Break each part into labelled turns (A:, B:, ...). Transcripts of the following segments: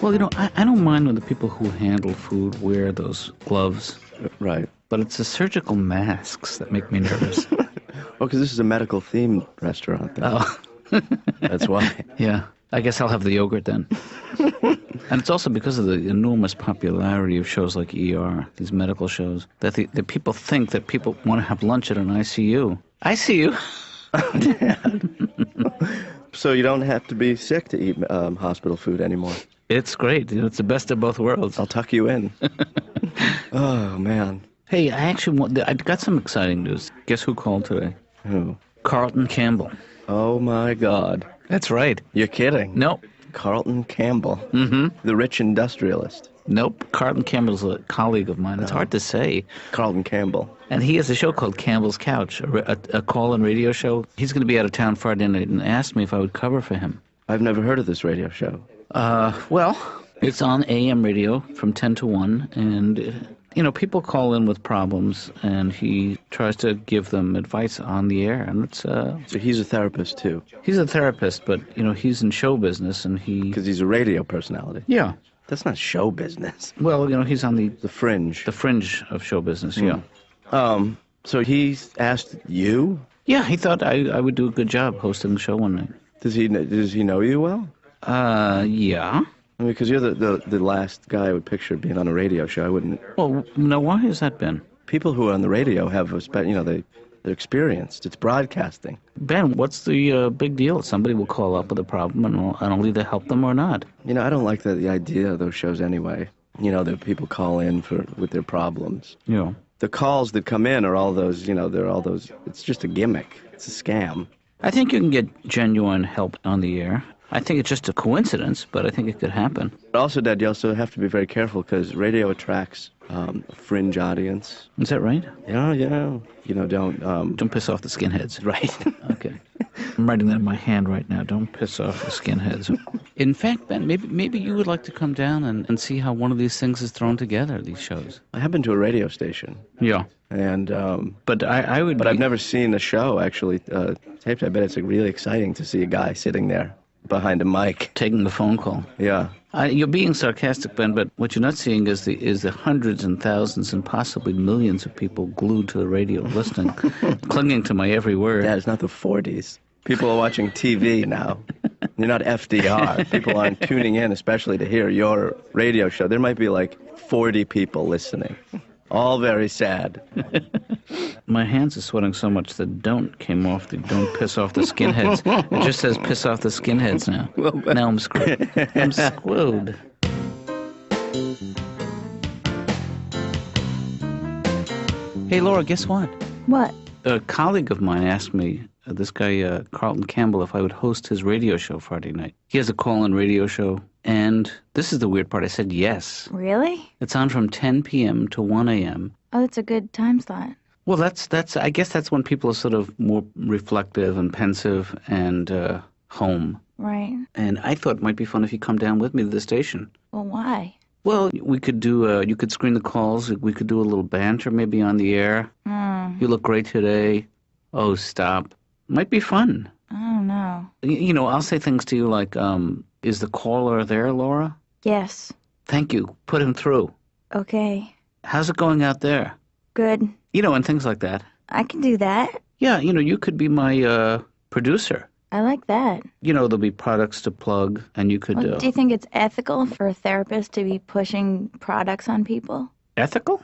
A: Well, I don't mind when the people who handle food wear those gloves.
B: Right.
A: But it's the surgical masks that make me nervous.
B: Oh, because this is a medical-themed restaurant, then.
A: Oh.
B: That's why.
A: Yeah. I guess I'll have the yogurt then. And it's also because of the enormous popularity of shows like ER, these medical shows, that the people think that people want to have lunch at an ICU. ICU?
B: So you don't have to be sick to eat hospital food anymore.
A: It's great. It's the best of both worlds.
B: I'll tuck you in. Oh, man.
A: Hey, I got some exciting news. Guess who called today?
B: Who?
A: Carlton Campbell.
B: Oh, my God.
A: That's right.
B: You're kidding.
A: Nope.
B: Carlton Campbell.
A: Mm-hmm.
B: The rich industrialist.
A: Nope. Carlton Campbell's a colleague of mine. It's hard to say.
B: Carlton Campbell.
A: And he has a show called Campbell's Couch, a call-in radio show. He's going to be out of town Friday night and asked me if I would cover for him.
B: I've never heard of this radio show.
A: Well, it's on AM radio from 10 to 1, and, people call in with problems, and he tries to give them advice on the air, and it's...
B: So he's a therapist, too?
A: He's a therapist, but, he's in show business, and he...
B: Because he's a radio personality?
A: Yeah.
B: That's not show business.
A: Well, he's on the
B: fringe.
A: The fringe of show business, yeah.
B: So he's asked you?
A: Yeah, he thought I would do a good job hosting the show one night.
B: Does he know you well?
A: Yeah.
B: I mean, because you're the last guy I would picture being on a radio show. I wouldn't...
A: Well, no, why has that been?
B: People who are on the radio have they're experienced. It's broadcasting.
A: Ben, what's the big deal? Somebody will call up with a problem, and I'll either help them or not.
B: I don't like the idea of those shows anyway. That people call in with their problems.
A: Yeah.
B: The calls that come in are all those, they're all those... It's just a gimmick. It's a scam.
A: I think you can get genuine help on the air. I think it's just a coincidence, but I think it could happen.
B: But also, Dad, you also have to be very careful because radio attracts a fringe audience.
A: Is that right?
B: Yeah.
A: Don't piss off the skinheads. Right. Okay. I'm writing that in my hand right now. Don't piss off the skinheads. In fact, Ben, maybe you would like to come down and see how one of these things is thrown together, these shows.
B: I have been to a radio station.
A: Yeah.
B: And
A: but I would.
B: But I've never seen a show actually taped. I bet it's really exciting to see a guy sitting there behind a mic
A: taking the phone call.
B: Yeah.
A: You're being sarcastic, Ben, but what you're not seeing is the hundreds and thousands and possibly millions of people glued to the radio listening, clinging to my every word.
B: Dad, it's not the 40s. People are watching TV now. You're not FDR. People aren't tuning in, especially to hear your radio show. There might be like 40 people listening. All very sad.
A: My hands are sweating so much that don't came off the don't piss off the skinheads. It just says piss off the skinheads now. Well, now I'm screwed. I'm screwed. Hey, Laura, guess what?
C: What?
A: A colleague of mine asked me, this guy, Carlton Campbell, if I would host his radio show Friday night. He has a call-in radio show, and this is the weird part. I said yes.
C: Really?
A: It's on from 10 p.m. to 1 a.m.
C: Oh, that's a good time slot.
A: Well, that's. I guess that's when people are sort of more reflective and pensive and home.
C: Right.
A: And I thought it might be fun if you come down with me to the station.
C: Well, why?
A: Well, we could do, you could screen the calls. We could do a little banter maybe on the air. You look great today. Oh, stop. Might be fun.
C: I don't know.
A: I'll say things to you like, is the caller there, Laura?
C: Yes.
A: Thank you. Put him through.
C: Okay.
A: How's it going out there?
C: Good.
A: And things like that.
C: I can do that.
A: Yeah, you could be my producer.
C: I like that.
A: There'll be products to plug, and you could...
C: Well, do you think it's ethical for a therapist to be pushing products on people?
A: Ethical?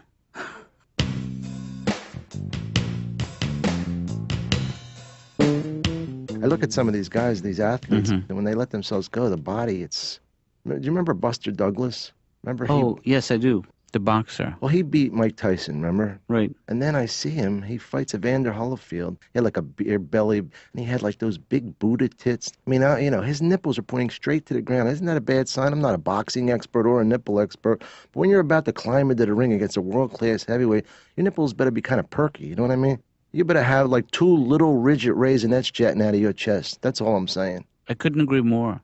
D: I look at some of these guys, these athletes, and when they let themselves go, the body, it's... Do you remember Buster Douglas? Remember
A: Oh, yes, I do. The boxer.
D: Well, he beat Mike Tyson, remember?
A: Right.
D: And then I see him, he fights Evander Holyfield. He had like a beer belly, and he had like those big Buddha tits. I mean, his nipples are pointing straight to the ground. Isn't that a bad sign? I'm not a boxing expert or a nipple expert, but when you're about to climb into the ring against a world-class heavyweight, your nipples better be kind of perky, you know what I mean? You better have like two little rigid raisinets jetting out of your chest. That's all I'm saying.
A: I couldn't agree more.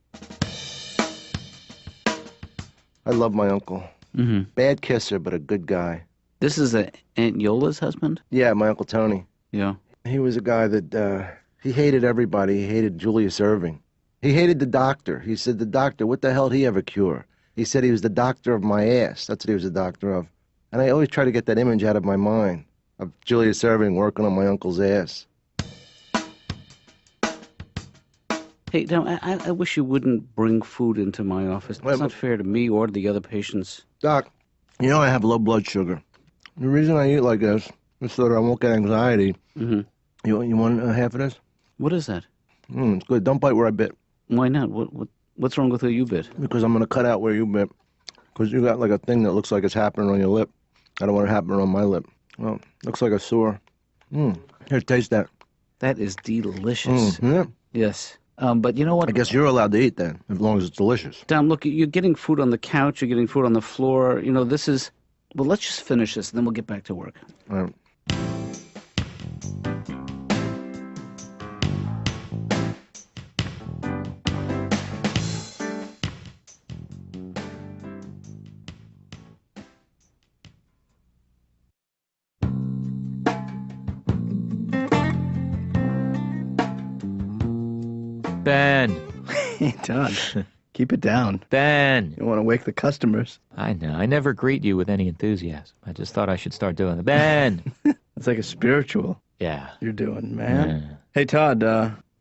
D: I love my uncle. Bad kisser, but a good guy.
A: This is Aunt Yola's husband?
D: Yeah, my Uncle Tony.
A: Yeah.
D: He was a guy that, he hated everybody. He hated Julius Erving. He hated the doctor. He said, the doctor, what the hell did he ever cure? He said he was the doctor of my ass. That's what he was the doctor of. And I always try to get that image out of my mind of Julius Erving working on my uncle's ass.
A: Hey, now, I wish you wouldn't bring food into my office. It's not fair to me or the other patients.
D: Doc, you know I have low blood sugar. The reason I eat like this is so that I won't get anxiety.
A: Mm-hmm.
D: You want half of this?
A: What is that?
D: It's good. Don't bite where I bit.
A: Why not? What's wrong with where you bit?
D: Because I'm going to cut out where you bit. Because you got like a thing that looks like it's happening on your lip. I don't want it happening on my lip. Well, looks like a sore. Here, taste that.
A: That is delicious.
D: Yeah.
A: Yes. But you know what?
D: I guess you're allowed to eat then, as long as it's delicious.
A: Tom, look, you're getting food on the couch, you're getting food on the floor. You know, this is... Well, let's just finish this, and then we'll get back to work.
D: All right.
E: Ben.
B: Hey, Todd, keep it down.
E: Ben.
B: You don't want to wake the customers.
E: I know. I never greet you with any enthusiasm. I just thought I should start doing it. Ben.
B: It's like a spiritual
E: Yeah.
B: you're doing, man.
E: Yeah.
B: Hey, Todd,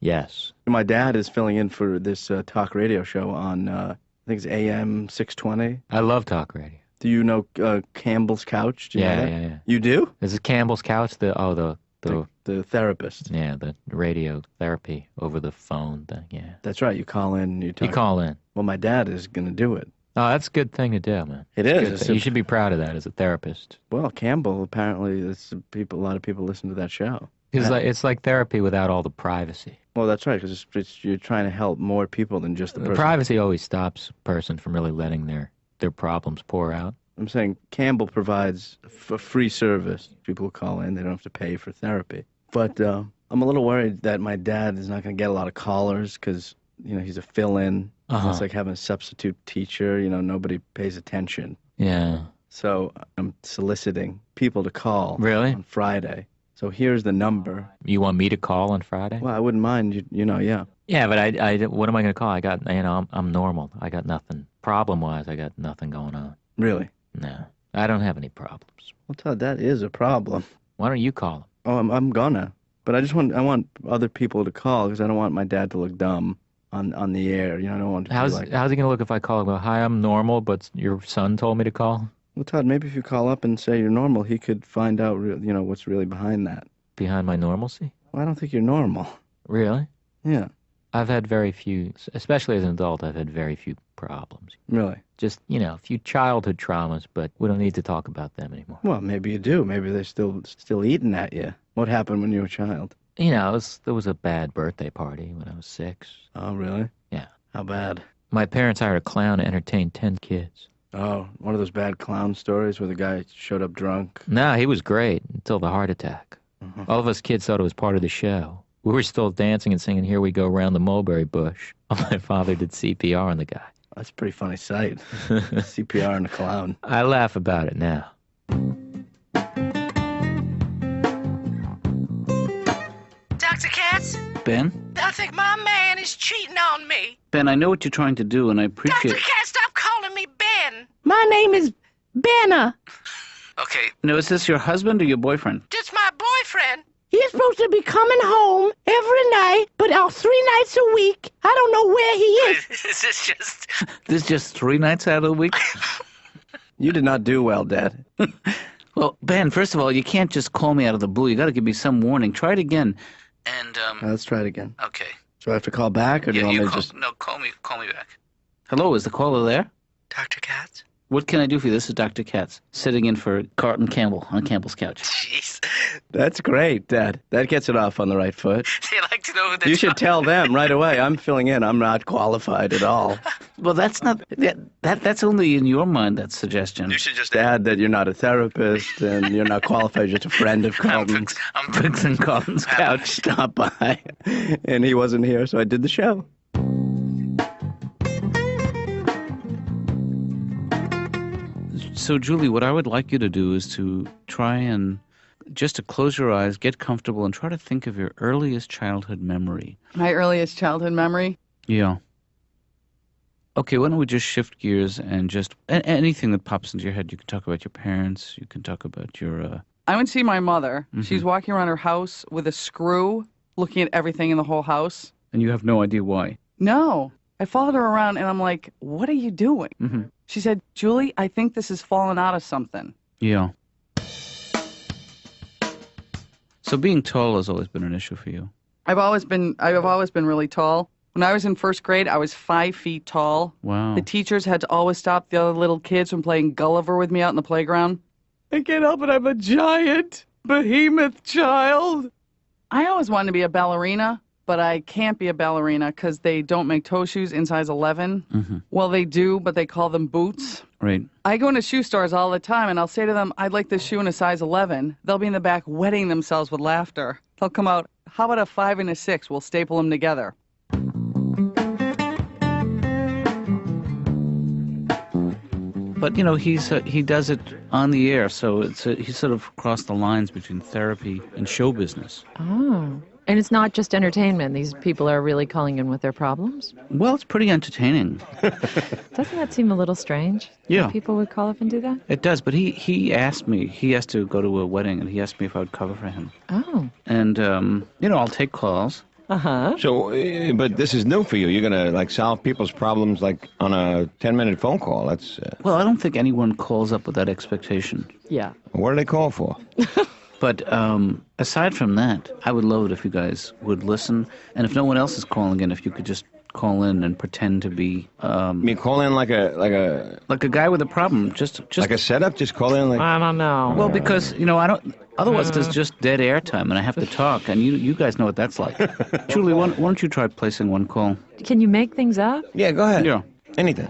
E: Yes.
B: my dad is filling in for this talk radio show on, I think it's AM 620.
E: I love talk radio.
B: Do you know Campbell's Couch? Do you know that?
E: Yeah.
B: You do?
E: Is it Campbell's Couch? The
B: therapist.
E: yeah, the radio therapy over the phone thing. Yeah.
B: That's right. You call in. You talk.
E: You call in.
B: Well, my dad is going to do it.
E: Oh, that's a good thing to do, man.
B: It
E: Good
B: is.
E: thing. You should be proud of that as a therapist.
B: Well, Campbell, apparently, a lot of people listen to that show.
E: It's like therapy without all the privacy.
B: Well, that's right, because you're trying to help more people than just the person.
E: Privacy always stops a person from really letting their problems pour out.
B: I'm saying Campbell provides a free service. People who call in, they don't have to pay for therapy. But I'm a little worried that my dad is not going to get a lot of callers because, he's a fill-in. It's like having a substitute teacher. Nobody pays attention.
E: Yeah.
B: So I'm soliciting people to call.
E: Really?
B: On Friday. So here's the number.
E: You want me to call on Friday?
B: Well, I wouldn't mind, yeah.
E: Yeah, but I what am I going to call? I got, I'm normal. I got nothing. Problem-wise, I got nothing going on.
B: Really?
E: No, I don't have any problems.
B: Well, Todd, that is a problem.
E: Why don't you call him?
B: Oh, I'm gonna. But I want other people to call because I don't want my dad to look dumb on the air. I don't want to
E: How's
B: be like...
E: he going to look if I call him? Go, hi, I'm normal, but your son told me to call?
B: Well, Todd, maybe if you call up and say you're normal, he could find out, what's really behind that.
E: Behind my normalcy?
B: Well, I don't think you're normal.
E: Really?
B: Yeah.
E: I've had very few, especially as an adult, I've had very few problems.
B: Really?
E: Just, a few childhood traumas, but we don't need to talk about them anymore.
B: Well, maybe you do. Maybe they're still eating at you. What happened when you were a child?
E: There was a bad birthday party when I was 6.
B: Oh, really?
E: Yeah.
B: How bad?
E: My parents hired a clown to entertain 10 kids.
B: Oh, one of those bad clown stories where the guy showed up drunk?
E: No, he was great until the heart attack. All of us kids thought it was part of the show. We were still dancing and singing Here We Go Round the Mulberry Bush. My father did CPR on the guy.
B: That's a pretty funny sight. CPR on a clown.
E: I laugh about it now.
F: Dr. Katz,
A: Ben?
F: I think my man is cheating on me.
A: Ben, I know what you're trying to do, and I appreciate...
F: Dr. Katz, stop calling me Ben.
G: My name is Benna.
A: Okay. Now, is this your husband or your boyfriend?
F: Just my boyfriend.
G: He's supposed to be coming home every night, but 3 nights a week. I don't know where he is.
F: Is this just...
A: This is just 3 nights out of the week?
B: You did not do well, Dad.
A: Well, Ben, first of all, you can't just call me out of the blue. You got to give me some warning. Try it again. And,
B: Let's try it again.
A: Okay.
B: Do I have to call back, or do you want me to just...
A: No, call me back. Hello, is the caller there?
F: Dr. Katz?
A: What can I do for you? This is Dr. Katz, sitting in for Carlton Campbell on Campbell's couch.
F: Jeez.
B: That's great, Dad. That gets it off on the right foot.
F: They like to know who they're
B: You should tell them right away. I'm filling in. I'm not qualified at all.
A: Well, that's not... That's only in your mind, that suggestion.
B: You should just add that you're not a therapist and you're not qualified, just a friend of Carlton's.
A: I'm fixing Carlton's couch.
B: Stop by. And he wasn't here, so I did the show.
A: So, Julie, what I would like you to do is to try and just to close your eyes, get comfortable, and try to think of your earliest childhood memory.
H: My earliest childhood memory?
A: Yeah. Okay, why don't we just shift gears and just anything that pops into your head. You can talk about your parents. You can talk about your.
H: I went to see my mother. She's walking around her house with a screw, looking at everything in the whole house.
A: And you have no idea why.
H: No. I followed her around, and I'm like, what are you doing?
A: Mm-hmm.
H: She said, Julie, I think this is falling out of something.
A: Yeah. So being tall has always been an issue for you.
H: I've always been really tall. When I was in first grade, I was 5 feet tall.
A: Wow.
H: The teachers had to always stop the other little kids from playing Gulliver with me out in the playground. I can't help it, I'm a giant behemoth child. I always wanted to be a ballerina, but I can't be a ballerina because they don't make toe shoes in size 11.
A: Mm-hmm.
H: Well, they do, but they call them boots.
A: Right.
H: I go into shoe stores all the time, and I'll say to them, I'd like this shoe in a size 11. They'll be in the back wetting themselves with laughter. They'll come out, how about a 5 and a 6? We'll staple them together.
A: But, you know, he does it on the air, so he sort of crossed the lines between therapy and show business.
I: Oh. And it's not just entertainment. These people are really calling in with their problems?
A: Well, it's pretty entertaining.
I: Doesn't that seem a little strange?
A: Yeah.
I: That people would call up and do that?
A: It does, but he asked me, he has to go to a wedding, and he asked me if I would cover for him.
I: Oh.
A: And, you know, I'll take calls.
I: Uh-huh.
J: So, but this is new for you. You're going to, like, solve people's problems, like, on a 10-minute phone call. That's...
A: Well, I don't think anyone calls up with that expectation.
I: Yeah.
J: What do they call for?
A: But aside from that, I would love it if you guys would listen. And if no one else is calling in, if you could just call in and pretend to be...
J: I mean, call in like a
A: guy with a problem. Just
J: like a setup? Just call in like...
I: I don't know.
A: Well, because, you know, I don't... Otherwise, there's just dead air time, and I have to talk, and you guys know what that's like. Julie, why don't you try placing one call?
I: Can you make things up?
J: Yeah, go ahead.
A: Yeah.
J: Anything.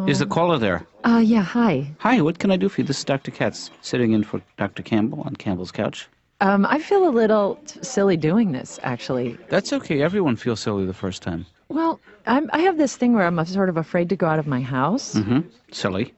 A: Is the caller there?
I: Yeah, hi.
A: Hi, what can I do for you? This is Dr. Katz, sitting in for Dr. Campbell on Campbell's couch.
I: I feel a little silly doing this, actually.
A: That's okay. Everyone feels silly the first time.
I: Well, I have this thing where I'm sort of afraid to go out of my house.
A: Mm-hmm. Silly.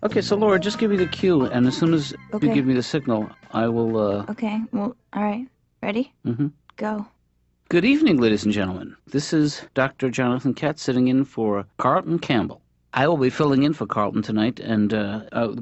A: Okay, so Laura, just give me the cue, and as soon as you give me the signal, I will,
C: Okay, well, all right. Ready?
A: Mm-hmm.
C: Go.
A: Good evening, ladies and gentlemen. This is Dr. Jonathan Katz sitting in for Carlton Campbell. I will be filling in for Carlton tonight, and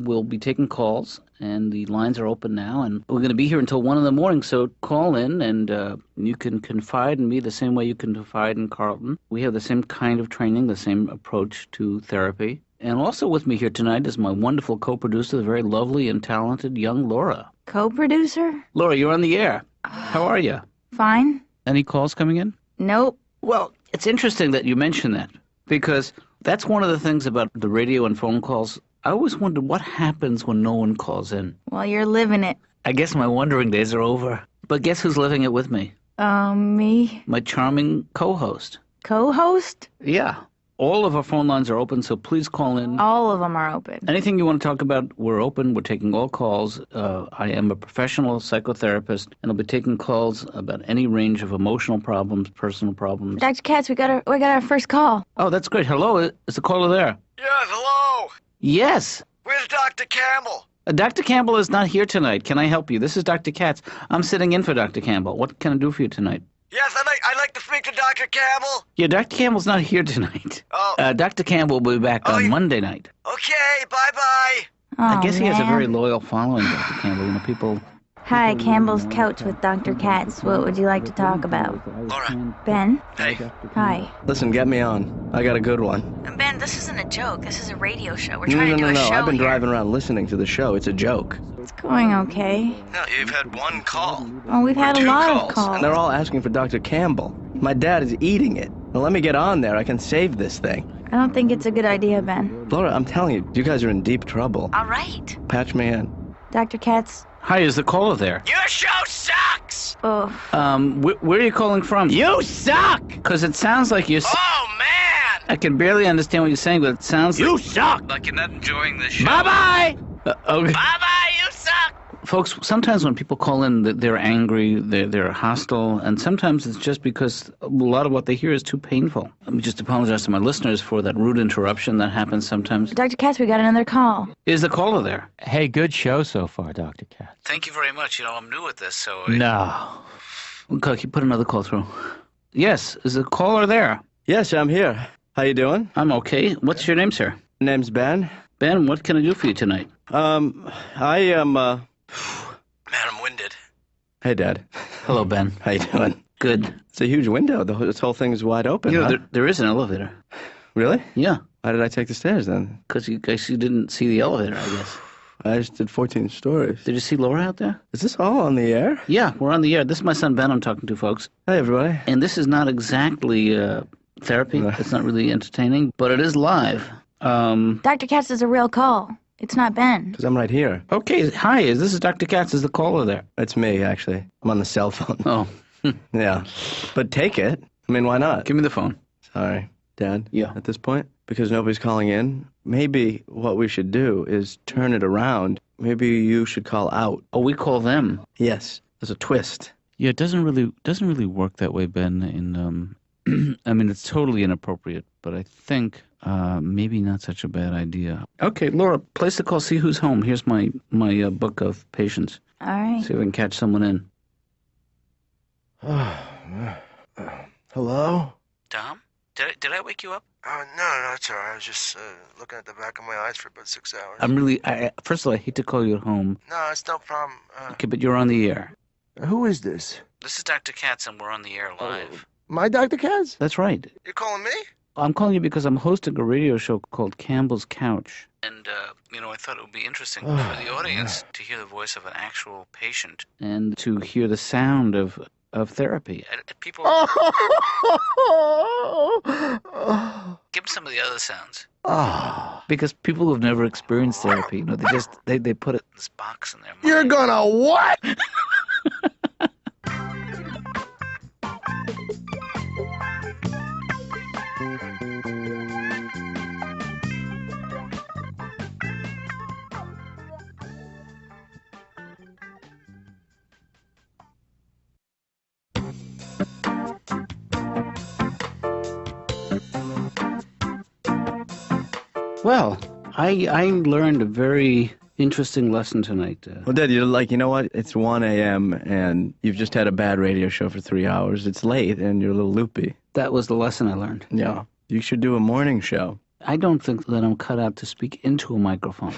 A: we'll be taking calls, and the lines are open now, and we're going to be here until 1 in the morning, so call in, and you can confide in me the same way you can confide in Carlton. We have the same kind of training, the same approach to therapy. And also with me here tonight is my wonderful co-producer, the very lovely and talented young Laura.
C: Co-producer?
A: Laura, you're on the air. How are you?
C: Fine.
A: Any calls coming in?
C: Nope.
A: Well, it's interesting that you mention that, because that's one of the things about the radio and phone calls. I always wondered what happens when no one calls in.
C: Well, you're living it.
A: I guess my wondering days are over. But guess who's living it with me?
C: Me.
A: My charming co-host.
C: Co-host?
A: Yeah. All of our phone lines are open, so please call in.
C: All of them are open.
A: Anything you want to talk about, we're open. We're taking all calls. I am a professional psychotherapist, and I'll be taking calls about any range of emotional problems, personal problems.
C: Dr. Katz, we got our first call.
A: Oh, that's great. Hello, is the caller there?
F: Yes, hello.
A: Yes.
F: Where's Dr. Campbell?
A: Dr. Campbell is not here tonight. Can I help you? This is Dr. Katz. I'm sitting in for Dr. Campbell. What can I do for you tonight?
F: Yes, I'd like to speak to Dr. Campbell.
A: Yeah, Dr. Campbell's not here tonight.
F: Oh.
A: Dr. Campbell will be back on Monday night.
F: Okay, bye-bye.
C: Oh,
A: I guess he has a
C: man.
A: very loyal following, Dr. Campbell. You know, people...
C: Hi, Campbell's Couch with Dr. Katz. What would you like to talk about?
F: Laura.
C: Ben?
F: Hey.
C: Hi.
B: Listen, get me on. I got a good one.
C: Ben, this isn't a joke. This is a radio show. We're
B: No,
C: trying
B: no,
C: to do
B: no,
C: a
B: no.
C: show
B: I've been
C: here.
B: driving around listening to the show. It's a joke.
C: It's going okay.
F: No, you've had one call.
C: Well, we've had a
F: two
C: lot of
F: calls.
C: calls.
B: And they're all asking for Dr. Campbell. My dad is eating it. Now let me get on there. I can save this thing.
C: I don't think it's a good idea, Ben.
B: Laura, I'm telling you, you guys are in deep trouble.
C: All right.
B: Patch me in.
C: Dr. Katz.
A: Hi, is the caller there?
F: Your show sucks.
C: Oh.
A: Where are you calling from?
F: You suck.
A: Because it sounds like you're...
F: Oh, man.
A: I can barely understand what you're saying, but it sounds
F: You
A: like...
F: suck. Like you're not enjoying the show.
A: Bye-bye! Okay.
F: Bye-bye, you suck.
A: Folks, sometimes when people call in, they're angry, they're hostile, and sometimes it's just because a lot of what they hear is too painful. Let me just apologize to my listeners for that rude interruption that happens sometimes.
C: Dr. Katz, we got another call.
A: Is the caller there?
E: Hey, good show so far, Dr. Katz.
A: Thank you very much. I'm new at this, so...
E: No.
A: Okay, you put another call through. Yes, is the caller there?
B: Yes, I'm here. How you doing?
A: I'm okay. What's your name, sir?
B: Name's Ben.
A: Ben, what can I do for you tonight?
B: I am,
F: Man, I'm winded.
B: Hey, Dad.
A: Hello, Ben.
B: How you doing?
A: Good.
B: It's a huge window. This whole thing is wide open, huh?
A: There is an elevator.
B: Really?
A: Yeah.
B: Why did I take the stairs, then?
A: Because you didn't see the elevator, I guess.
B: I just did 14 stories.
A: Did you see Laura out there?
B: Is this all on the air?
A: Yeah, we're on the air. This is my son Ben I'm talking to, folks.
B: Hey, everybody.
A: And this is not exactly therapy. It's not really entertaining, but it is live.
C: Dr. Katz is a real call. It's not Ben.
B: Because I'm right here.
A: Okay, hi. This is Dr. Katz. Is the caller there?
B: It's me, actually. I'm on the cell phone.
A: Oh.
B: Yeah. But take it. I mean, why not?
A: Give me the phone.
B: Sorry, Dad.
A: Yeah.
B: At this point, because nobody's calling in, maybe what we should do is turn it around. Maybe you should call out.
A: Oh, we call them?
B: Yes. There's a twist.
A: Yeah, it doesn't really work that way, Ben. I mean, it's totally inappropriate, but I think maybe not such a bad idea. Okay, Laura, place the call. See who's home. Here's my book of patients.
C: All right.
A: See if I can catch someone in.
D: Hello?
F: Tom? Did I wake you up?
D: Oh, no, it's all right. I was just looking at the back of my eyes for about 6 hours.
A: First of all, I hate to call you at home.
D: No, it's no problem.
A: Okay, but you're on the air.
D: Who is this?
F: This is Dr. Katz, and we're on the air live.
D: My Dr. Katz?
A: That's right.
D: You're calling me?
A: I'm calling you because I'm hosting a radio show called Campbell's Couch.
F: And, I thought it would be interesting for the audience to hear the voice of an actual patient.
A: And to hear the sound of therapy.
F: People... Give them some of the other sounds.
A: Because people who've never experienced therapy, they put it in this box in their mind.
D: You're gonna what?
A: Well, I learned a very interesting lesson tonight.
B: Well, Dad, you're like, you know what? It's 1 a.m. and you've just had a bad radio show for 3 hours. It's late and you're a little loopy.
A: That was the lesson I learned.
B: Yeah. You should do a morning show.
A: I don't think that I'm cut out to speak into a microphone,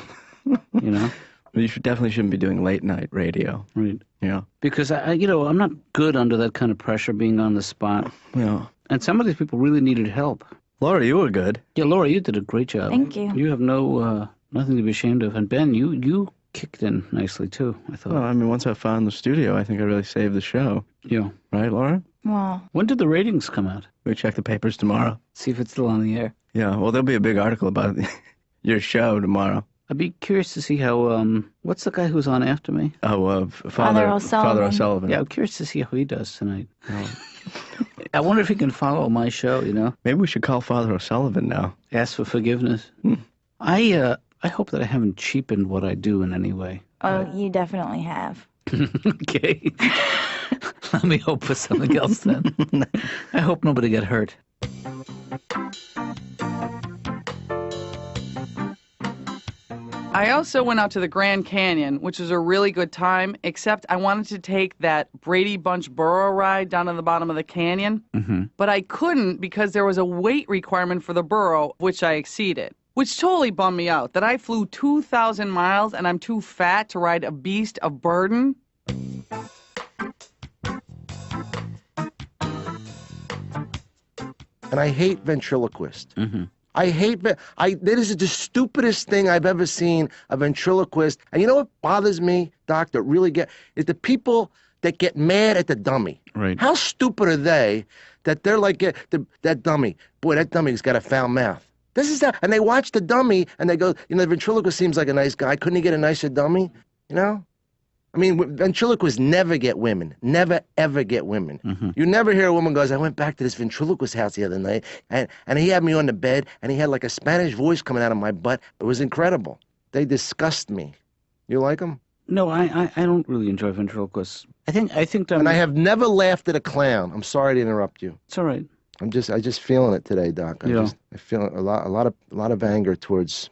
A: you know?
B: You definitely shouldn't be doing late night radio.
A: Right.
B: Yeah.
A: Because, I'm not good under that kind of pressure, being on the spot.
B: Yeah.
A: And some of these people really needed help.
B: Laura, you were good.
A: Yeah, Laura, you did a great job.
C: Thank you.
A: You have nothing to be ashamed of. And Ben, you kicked in nicely, too, I thought.
B: Well, I mean, once I found the studio, I think I really saved the show.
A: Yeah.
B: Right, Laura?
C: Well,
A: When did the ratings come out?
B: We check the papers tomorrow.
A: See if it's still on the air.
B: Yeah, well, there'll be a big article about your show tomorrow.
A: I'd be curious to see how, what's the guy who's on after me?
B: Oh,
C: Father O'Sullivan.
B: Father O'Sullivan.
A: Yeah, I'm curious to see how he does tonight. I wonder if he can follow my show,
B: Maybe we should call Father O'Sullivan now.
A: Ask for forgiveness. I hope that I haven't cheapened what I do in any way.
C: oh, you definitely have.
A: Okay. Let me hope for something else then. I hope nobody get hurt.
H: I also went out to the Grand Canyon, which was a really good time, except I wanted to take that Brady Bunch burro ride down to the bottom of the canyon.
A: Mm-hmm.
H: But I couldn't because there was a weight requirement for the burro, which I exceeded. Which totally bummed me out, that I flew 2,000 miles and I'm too fat to ride a beast of burden.
D: And I hate ventriloquists.
A: Mm-hmm.
D: I hate that is the stupidest thing I've ever seen, a ventriloquist. And you know what bothers me, Doc, that really is the people that get mad at the dummy.
A: Right.
D: How stupid are they that they're like, that dummy, boy, that dummy's got a foul mouth. This is that. And they watch the dummy and they go, the ventriloquist seems like a nice guy. Couldn't he get a nicer dummy? I mean, ventriloquists never get women. Never, ever get women.
A: Mm-hmm.
D: You never hear a woman goes, I went back to this ventriloquist house the other night, and he had me on the bed, and he had like a Spanish voice coming out of my butt. It was incredible. They disgust me. You like them?
A: No, I don't really enjoy ventriloquists. I think.
D: And I have never laughed at a clown. I'm sorry to interrupt you.
A: It's all right.
D: I just feeling it today, Doc. I feel a lot of anger towards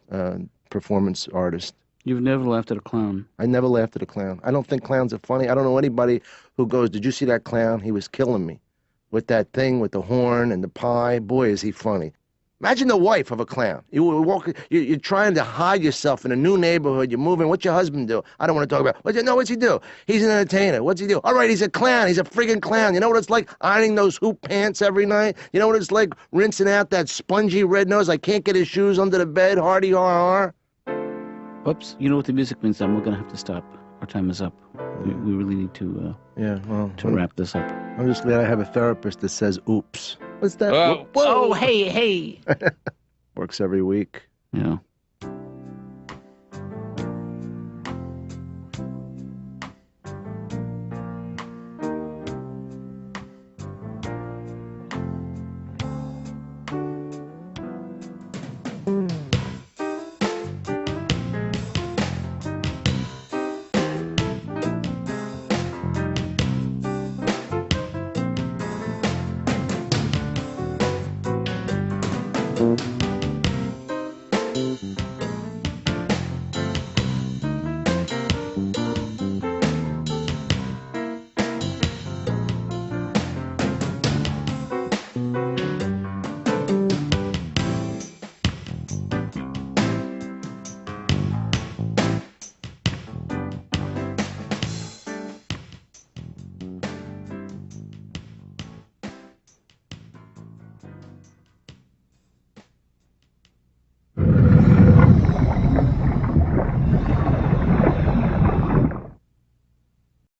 D: performance artists.
A: You've never laughed at a clown.
D: I never laughed at a clown. I don't think clowns are funny. I don't know anybody who goes, "Did you see that clown? He was killing me with that thing with the horn and the pie. Boy, is he funny." Imagine the wife of a clown. You're trying to hide yourself in a new neighborhood. You're moving. What's your husband do? I don't want to talk about. What's he do? He's an entertainer. What's he do? All right, he's a clown. He's a friggin' clown. You know what it's like ironing those hoop pants every night? You know what it's like rinsing out that spongy red nose? I can't get his shoes under the bed. Hardy har har.
A: Oops. You know what the music means, then? We're going to have to stop. Our time is up. We really need to wrap this up.
D: I'm just glad I have a therapist that says, oops. What's that?
A: Oh,
D: Whoa.
A: Oh, hey.
D: Works every week.
A: Yeah.
D: Mm-hmm.